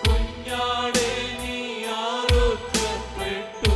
കുഞ്ഞാടേ നീ ആരോഗ്യപ്പെട്ടു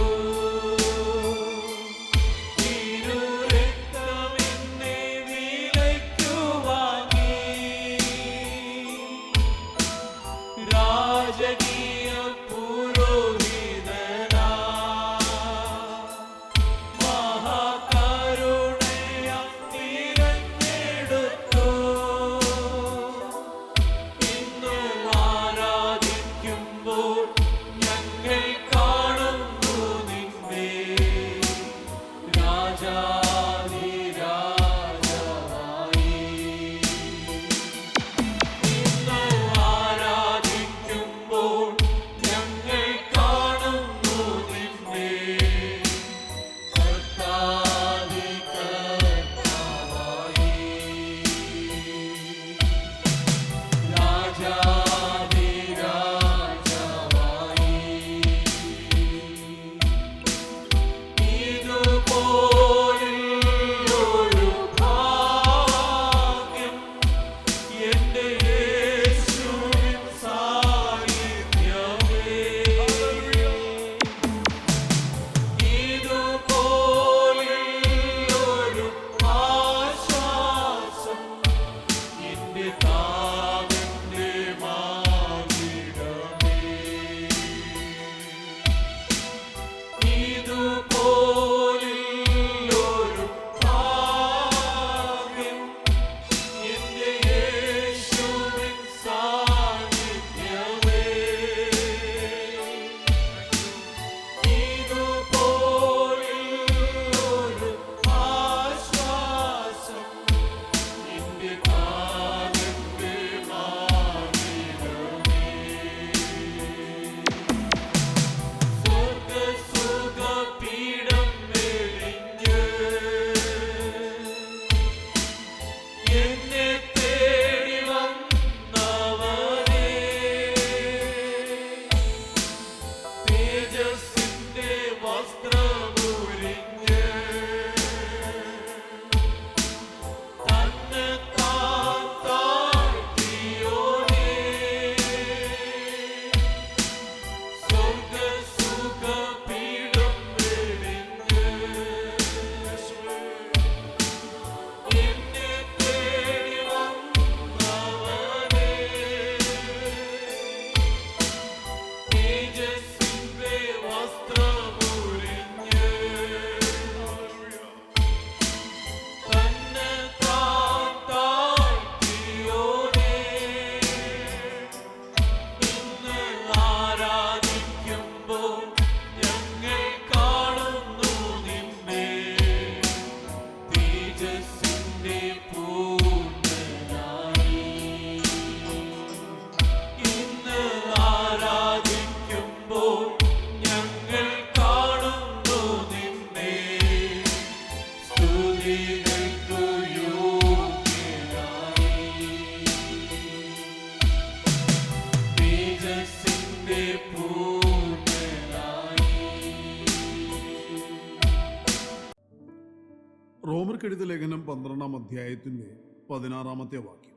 റോമർക്കെഴുതിയ ലേഖനം 12-ാം അധ്യായത്തിന്റെ 16-ാമത്തെ വാക്യം.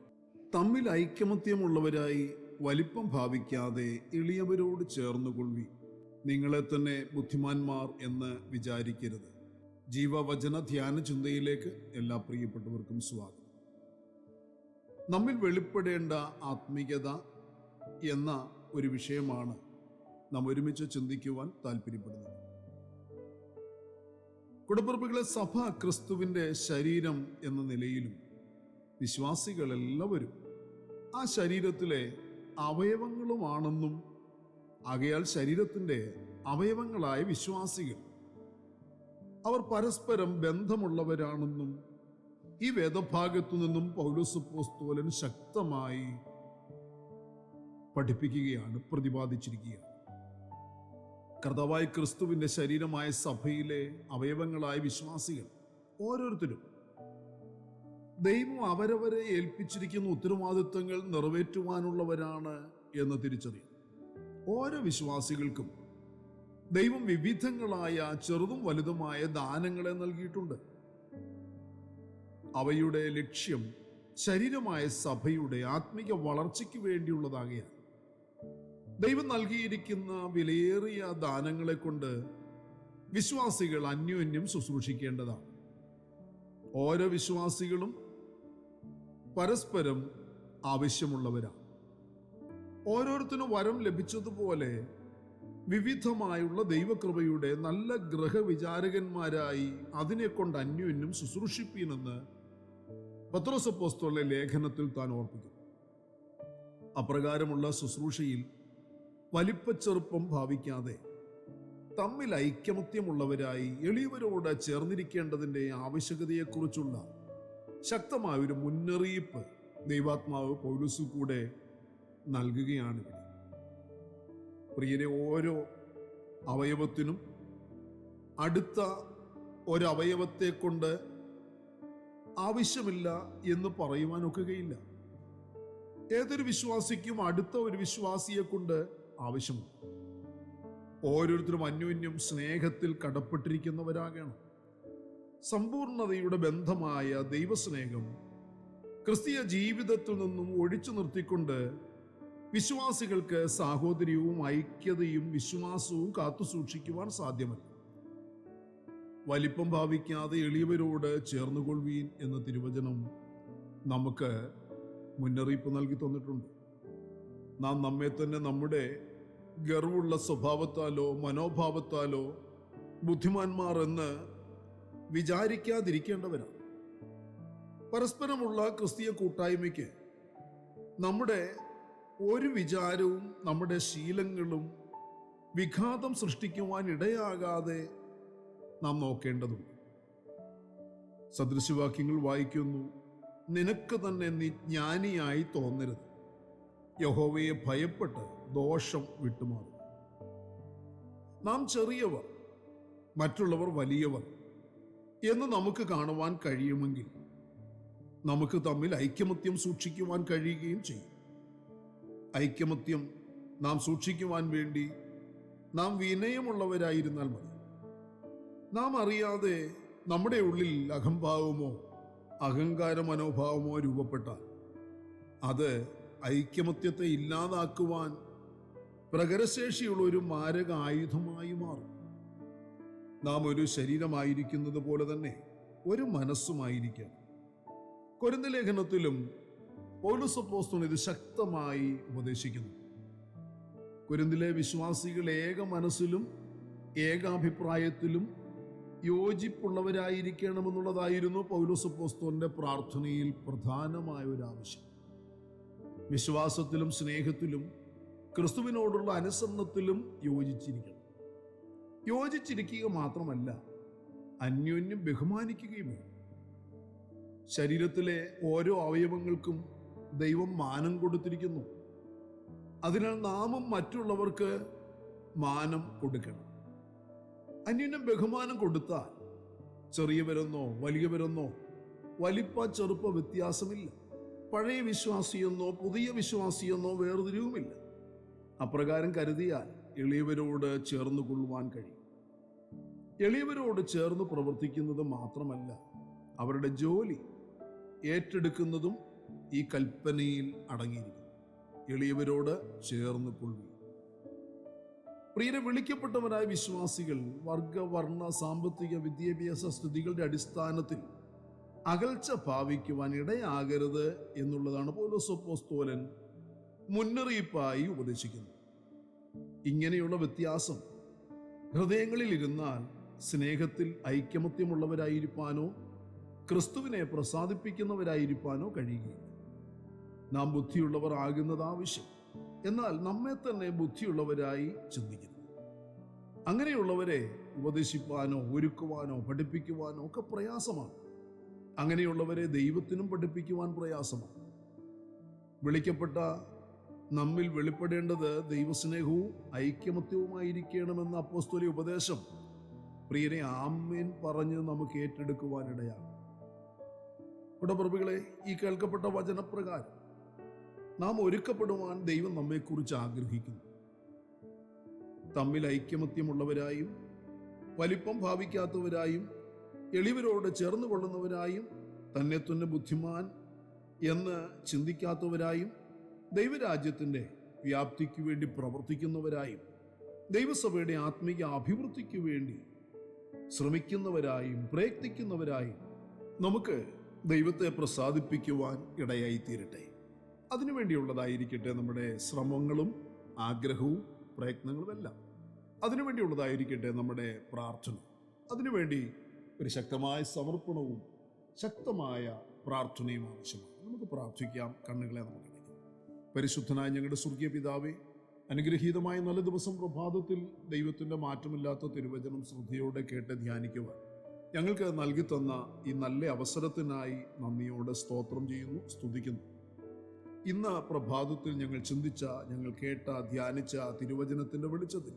തമ്മിൽ ഐക്യമത്യമുള്ളവരായി വലിപ്പം ഭാവിക്കാതെ എളിയവരോട് ചേർന്നുകൊള്ളി, നിങ്ങളെ തന്നെ ബുദ്ധിമാന്മാർ എന്ന് വിചാരിക്കരുത്. ജീവവചന ധ്യാന ചിന്തയിലേക്ക് എല്ലാ പ്രിയപ്പെട്ടവർക്കും സ്വാഗതം. നമ്മിൽ വെളിപ്പെടേണ്ട ആത്മീയത എന്ന ഒരു വിഷയമാണ് നാം ഒരുമിച്ച് ചിന്തിക്കുവാൻ താല്പര്യപ്പെടുന്നത്. കുടപ്പിറപ്പുകളെ, സഭ ക്രിസ്തുവിൻ്റെ ശരീരം എന്ന നിലയിലും വിശ്വാസികൾ എല്ലാവരും ആ ശരീരത്തിലെ അവയവങ്ങളുമാണെന്നും ആകയാൽ ശരീരത്തിൻ്റെ അവയവങ്ങളായ വിശ്വാസികൾ അവർ പരസ്പരം ബന്ധമുള്ളവരാണെന്നും ഈ വേദഭാഗത്തു നിന്നും പൗലോസ് അപ്പോസ്തലൻ ശക്തമായി പഠിപ്പിക്കുകയാണ്, പ്രതിപാദിച്ചിരിക്കുകയാണ്. കർത്താവായ ക്രിസ്തുവിൻ്റെ ശരീരമായ സഭയിലെ അവയവങ്ങളായ വിശ്വാസികൾ ഓരോരുത്തരും ദൈവം അവരവരെ ഏൽപ്പിച്ചിരിക്കുന്ന ഉത്തരവാദിത്തങ്ങൾ നിറവേറ്റുവാനുള്ളവരാണ് എന്ന് തിരിച്ചറിയും. ഓരോ വിശ്വാസികൾക്കും ദൈവം വിവിധങ്ങളായ ചെറുതും വലുതുമായ ദാനങ്ങളെ നൽകിയിട്ടുണ്ട്. അവയുടെ ലക്ഷ്യം ശരീരമായ സഭയുടെ ആത്മീക വളർച്ചയ്ക്ക് വേണ്ടിയുള്ളതാകയാൽ ദൈവം നൽകിയിരിക്കുന്ന വിലയേറിയ ദാനങ്ങളെ കൊണ്ട് വിശ്വാസികൾ അന്യോന്യം ശുശ്രൂഷിക്കേണ്ടതാണ്. ഓരോ വിശ്വാസികളും പരസ്പരം ആവശ്യമുള്ളവരാണ്. ഓരോരുത്തരും വരം ലഭിച്ചതുപോലെ വിവിധമായുള്ള ദൈവകൃപയുടെ നല്ല ഗൃഹവിചാരകന്മാരായി അതിനെ കൊണ്ട് അന്യോന്യം ശുശ്രൂഷിപ്പീനെന്ന് പത്രോസ് അപ്പോസ്തലന്റെ ലേഖനത്തിൽ താൻ ഓർപ്പിക്കുന്നു. അപ്രകാരമുള്ള ശുശ്രൂഷയിൽ വലിപ്പച്ചെറുപ്പം ഭാവിക്കാതെ തമ്മിൽ ഐക്യമത്യമുള്ളവരായി എളിയവരോട് ചേർന്നിരിക്കേണ്ടതിൻ്റെ ആവശ്യകതയെക്കുറിച്ചുള്ള ശക്തമായ ഒരു മുന്നറിയിപ്പ് ദൈവാത്മാവ് പൗലോസ് കൂടെ നൽകുകയാണിവിടെ. പ്രിയരെ, ഓരോ അവയവത്തിനും അടുത്ത ഒരവയവത്തെ കൊണ്ട് ആവശ്യമില്ല എന്ന് പറയുവാൻ ഒക്കുകയില്ല. ഏതൊരു വിശ്വാസിക്കും അടുത്ത ഒരു വിശ്വാസിയെ കൊണ്ട് ആവശ്യമുണ്ട്. ഓരോരുത്തരും അന്യോന്യം സ്നേഹത്തിൽ കടപ്പെട്ടിരിക്കുന്നവരാകണം. സമ്പൂർണതയുടെ ബന്ധമായ ദൈവസ്നേഹം ക്രിസ്തീയ ജീവിതത്തിൽ നിന്നും ഒഴിച്ചു നിർത്തിക്കൊണ്ട് വിശ്വാസികൾക്ക് സാഹോദര്യവും ഐക്യതയും വിശ്വാസവും കാത്തുസൂക്ഷിക്കുവാൻ സാധ്യമല്ല. വലിപ്പം ഭാവിക്കാതെ എളിയവരോട് ചേർന്നുകൊള്ളുവീൻ എന്ന തിരുവചനം നമുക്ക് മുന്നറിയിപ്പ് നൽകി തന്നിട്ടുണ്ട്. നാം നമ്മെ തന്നെ നമ്മുടെ ഗർവുള്ള സ്വഭാവത്താലോ മനോഭാവത്താലോ ബുദ്ധിമാന്മാർ എന്ന് വിചാരിക്കാതിരിക്കേണ്ടവരാണ്. പരസ്പരമുള്ള ക്രിസ്തീയ കൂട്ടായ്മയ്ക്ക് നമ്മുടെ ഒരു വിചാരവും നമ്മുടെ ശീലങ്ങളും വിഘാതം സൃഷ്ടിക്കുവാൻ ഇടയാകാതെ നാം നോക്കേണ്ടതുണ്ട്. സദൃശവാക്യങ്ങൾ വായിക്കുന്നു: നിനക്ക് തന്നെ നീ ജ്ഞാനിയായി തോന്നരുത്, യഹോവയെ ഭയപ്പെട്ട് ദോഷം വിട്ടുമാറും. നാം ചെറിയവർ, മറ്റുള്ളവർ വലിയവർ എന്ന് നമുക്ക് കാണുവാൻ കഴിയുമെങ്കിൽ നമുക്ക് തമ്മിൽ ഐക്യമത്യം സൂക്ഷിക്കുവാൻ കഴിയുകയും ചെയ്യും. ഐക്യമത്യം നാം സൂക്ഷിക്കുവാൻ വേണ്ടി നാം വിനയമുള്ളവരായിരുന്നാൽ മതി. നാം അറിയാതെ നമ്മുടെ ഉള്ളിൽ അഹംഭാവമോ അഹങ്കാര മനോഭാവമോ രൂപപ്പെട്ടാൽ അത് ഐക്യമത്യത്തെ ഇല്ലാതാക്കുവാൻ പ്രകരശേഷിയുള്ള ഒരു മാരക ആയുധമായി മാറും. നാം ഒരു ശരീരമായിരിക്കുന്നത് പോലെ തന്നെ ഒരു മനസ്സുമായിരിക്കണം. കൊരിന്ത്യർ ലേഖനത്തിലും പൗലോസ് അപ്പോസ്തലൻ ഇത് ശക്തമായി ഉപദേശിക്കുന്നു. കൊരിന്തിലെ വിശ്വാസികൾ ഏക മനസ്സിലും ഏകാഭിപ്രായത്തിലും യോജിപ്പുള്ളവരായിരിക്കണമെന്നുള്ളതായിരുന്നു പൗലോസ് അപ്പോസ്തലന്റെ പ്രാർത്ഥനയിൽ പ്രധാനമായ ഒരു ആവശ്യം. വിശ്വാസത്തിലും സ്നേഹത്തിലും ക്രിസ്തുവിനോടുള്ള അനുസരണത്തിലും യോജിച്ചിരിക്കണം. യോജിച്ചിരിക്കുക മാത്രമല്ല, അന്യോന്യം ബഹുമാനിക്കുകയും വേണം. ശരീരത്തിലെ ഓരോ അവയവങ്ങൾക്കും ദൈവം മാനം കൊടുത്തിരിക്കുന്നു. അതിനാൽ നാമും മറ്റുള്ളവർക്ക് മാനം കൊടുക്കണം. അന്യോന്യം ബഹുമാനം കൊടുത്താൽ ചെറിയവരെന്നോ വലിയവരെന്നോ വലിപ്പ ചെറുപ്പ വ്യത്യാസമില്ല. പഴയ വിശ്വാസിയെന്നോ പുതിയ വിശ്വാസിയെന്നോ വേർതിരിവുമില്ല. അപ്രകാരം കരുതിയാൽ എളിയവരോട് ചേർന്ന് കൊള്ളുവാൻ കഴിയും. എളിയവരോട് ചേർന്ന് പ്രവർത്തിക്കുന്നത് മാത്രമല്ല, അവരുടെ ജോലി ഏറ്റെടുക്കുന്നതും ഈ കൽപ്പനയിൽ അടങ്ങിയിരിക്കുന്നു. എളിയവരോട് ചേർന്ന് കൊള്ളുക. പ്രിയരെ, വിളിക്കപ്പെട്ടവരായ വിശ്വാസികൾ വർഗ, വർണ്ണ, സാമ്പത്തിക, വിദ്യാഭ്യാസ സ്ഥിതികളുടെ അടിസ്ഥാനത്തിൽ അകൽച്ച ഭാവിക്കുവാൻ ഇടയാകരുത് എന്നുള്ളതാണ് പൗലോസ് അപ്പോസ്തലൻ മുന്നറിയിപ്പായി ഉപദേശിക്കുന്നത്. ഇങ്ങനെയുള്ള വ്യത്യാസം ഹൃദയങ്ങളിൽ ഇരുന്നാൽ സ്നേഹത്തിൽ ഐക്യമത്യമുള്ളവരായിരിക്കാനോ ക്രിസ്തുവിനെ പ്രസാദിപ്പിക്കുന്നവരായിരിക്കാനോ കഴിയുകയില്ല. നാം ബുദ്ധിയുള്ളവർ ആകുന്നത് ആവശ്യം, എന്നാൽ നമ്മെ തന്നെ ബുദ്ധിയുള്ളവരായി ചിന്തിക്കുന്നു. അങ്ങനെയുള്ളവരെ ഉപദേശിപ്പാനോ ഒരുക്കുവാനോ പഠിപ്പിക്കുവാനോ ഒക്കെ പ്രയാസമാണ്. അങ്ങനെയുള്ളവരെ ദൈവത്തിനും പഠിപ്പിക്കുവാൻ പ്രയാസമാണ്. വിളിക്കപ്പെട്ട നമ്മിൽ വെളിപ്പെടേണ്ടത് ദൈവസ്നേഹവും ഐക്യമത്യവുമായിരിക്കണമെന്ന അപ്പോസ്തലിക ഉപദേശം പ്രിയരെ ആമേൻ പറഞ്ഞ് നമുക്ക് ഏറ്റെടുക്കുവാനിടയാണ്. കുടപ്രഭുകളെ, ഈ കേൾക്കപ്പെട്ട വചനപ്രകാരം നാം ഒരുക്കപ്പെടുവാൻ ദൈവം നമ്മെക്കുറിച്ച് ആഗ്രഹിക്കുന്നു. തമ്മിൽ ഐക്യമത്യമുള്ളവരായും വലിപ്പം ഭാവിക്കാത്തവരായും എളിവരോട് ചേർന്ന് കൊള്ളുന്നവരായും തന്നെ തന്നെ ബുദ്ധിമാൻ എന്ന് ചിന്തിക്കാത്തവരായും ദൈവരാജ്യത്തിൻ്റെ വ്യാപ്തിക്ക് വേണ്ടി പ്രവർത്തിക്കുന്നവരായും ദൈവസഭയുടെ ആത്മീയ അഭിവൃദ്ധിക്ക് വേണ്ടി ശ്രമിക്കുന്നവരായും പ്രയത്നിക്കുന്നവരായും നമുക്ക് ദൈവത്തെ പ്രസാദിപ്പിക്കുവാൻ ഇടയായി തീരട്ടെ. അതിനുവേണ്ടിയുള്ളതായിരിക്കട്ടെ നമ്മുടെ ശ്രമങ്ങളും ആഗ്രഹവും പ്രയത്നങ്ങളുമെല്ലാം. അതിനുവേണ്ടിയുള്ളതായിരിക്കട്ടെ നമ്മുടെ പ്രാർത്ഥന. അതിനുവേണ്ടി ഒരു ശക്തമായ സമർപ്പണവും ശക്തമായ പ്രാർത്ഥനയും ആവശ്യമാണ്. നമുക്ക് പ്രാർത്ഥിക്കാം. കണ്ണുകളെ നമുക്ക് അടയ്ക്കാം. പരിശുദ്ധനായ ഞങ്ങളുടെ സ്വർഗീയ പിതാവേ, അനുഗ്രഹീതമായ നല്ല ദിവസം പ്രഭാതത്തിൽ ദൈവത്തിൻ്റെ മാറ്റമില്ലാത്ത തിരുവചനം ശ്രദ്ധയോടെ കേട്ട് ധ്യാനിക്കുവാൻ ഞങ്ങൾക്ക് നൽകി തന്ന ഈ നല്ല അവസരത്തിനായി നന്ദിയോടെ സ്തോത്രം ചെയ്യുന്നു, സ്തുതിക്കുന്നു. ഇന്ന് പ്രഭാതത്തിൽ ഞങ്ങൾ ചിന്തിച്ച, ഞങ്ങൾ കേട്ട, ധ്യാനിച്ച തിരുവചനത്തിൻ്റെ വെളിച്ചത്തിൽ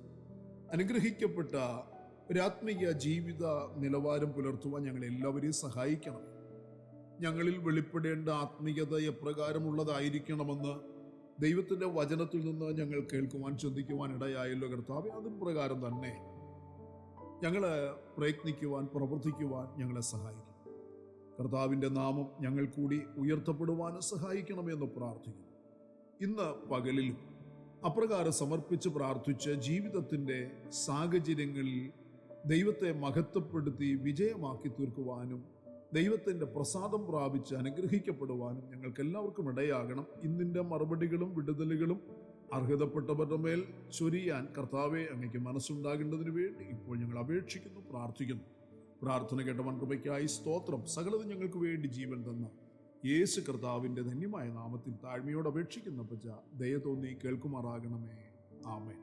അനുഗ്രഹിക്കപ്പെട്ട ഒരാത്മീയ ജീവിത നിലവാരം പുലർത്തുവാൻ ഞങ്ങൾ എല്ലാവരെയും സഹായിക്കണം. ഞങ്ങളിൽ വെളിപ്പെടേണ്ട ആത്മീയത എപ്രകാരമുള്ളതായിരിക്കണമെന്ന് ദൈവത്തിൻ്റെ വചനത്തിൽ നിന്ന് ഞങ്ങൾ കേൾക്കുവാൻ, ചിന്തിക്കുവാൻ ഇടയായല്ലോ കർത്താവേ. അതിന് പ്രകാരം തന്നെ ഞങ്ങൾ പ്രയത്നിക്കുവാൻ, പ്രവർത്തിക്കുവാൻ ഞങ്ങളെ സഹായിക്കും. കർത്താവിൻ്റെ നാമം ഞങ്ങൾ കൂടി ഉയർത്തപ്പെടുവാനും സഹായിക്കണമെന്ന് പ്രാർത്ഥിക്കുന്നു. ഇന്ന് പകലിലും അപ്രകാരം സമർപ്പിച്ച് പ്രാർത്ഥിച്ച് ജീവിതത്തിൻ്റെ സാഹചര്യങ്ങളിൽ ദൈവത്തെ മഹത്വപ്പെടുത്തി വിജയമാക്കി തീർക്കുവാനും ദൈവത്തിൻ്റെ പ്രസാദം പ്രാപിച്ച് അനുഗ്രഹിക്കപ്പെടുവാനും ഞങ്ങൾക്ക് എല്ലാവർക്കും ഇടയാകണം. ഇന്നിൻ്റെ മറുപടികളും വിടുതലുകളും അർഹതപ്പെട്ടവരുടെ മേൽ ചൊരിയാൻ കർത്താവെ അങ്ങേക്ക് മനസ്സുണ്ടാകേണ്ടതിന് വേണ്ടി ഇപ്പോൾ ഞങ്ങൾ അപേക്ഷിക്കുന്നു, പ്രാർത്ഥിക്കുന്നു. പ്രാർത്ഥന കേട്ടവൻ കൃപയ്ക്കായി സ്തോത്രം. സകലതും ഞങ്ങൾക്ക് വേണ്ടി ജീവൻ തന്ന യേശു കർത്താവിൻ്റെ ധന്യമായ നാമത്തിൽ താഴ്മയോട് അപേക്ഷിക്കുന്ന പച്ച ദയ തോന്നി കേൾക്കുമാറാകണമേ. ആമേൻ.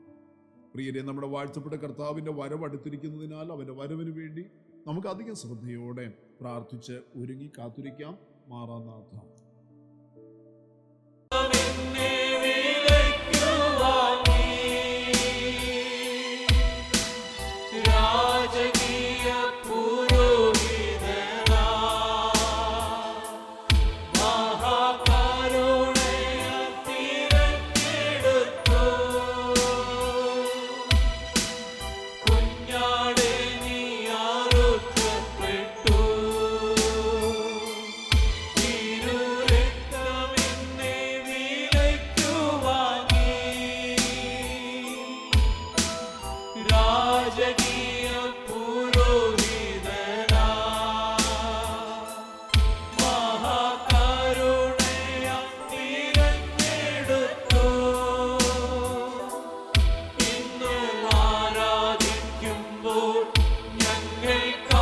പ്രിയരെ, നമ്മുടെ വാഴ്ത്തപ്പെട്ട കർത്താവിൻ്റെ വരവ് അടുത്തിരിക്കുന്നതിനാൽ അവൻ്റെ വരവിന് വേണ്ടി നമുക്ക് അധികം ശ്രദ്ധയോടെ പ്രാർത്ഥിച്ച് ഒരുങ്ങി കാത്തിരിക്കാം. മാറാനാഥ. ഞങ്ങൾ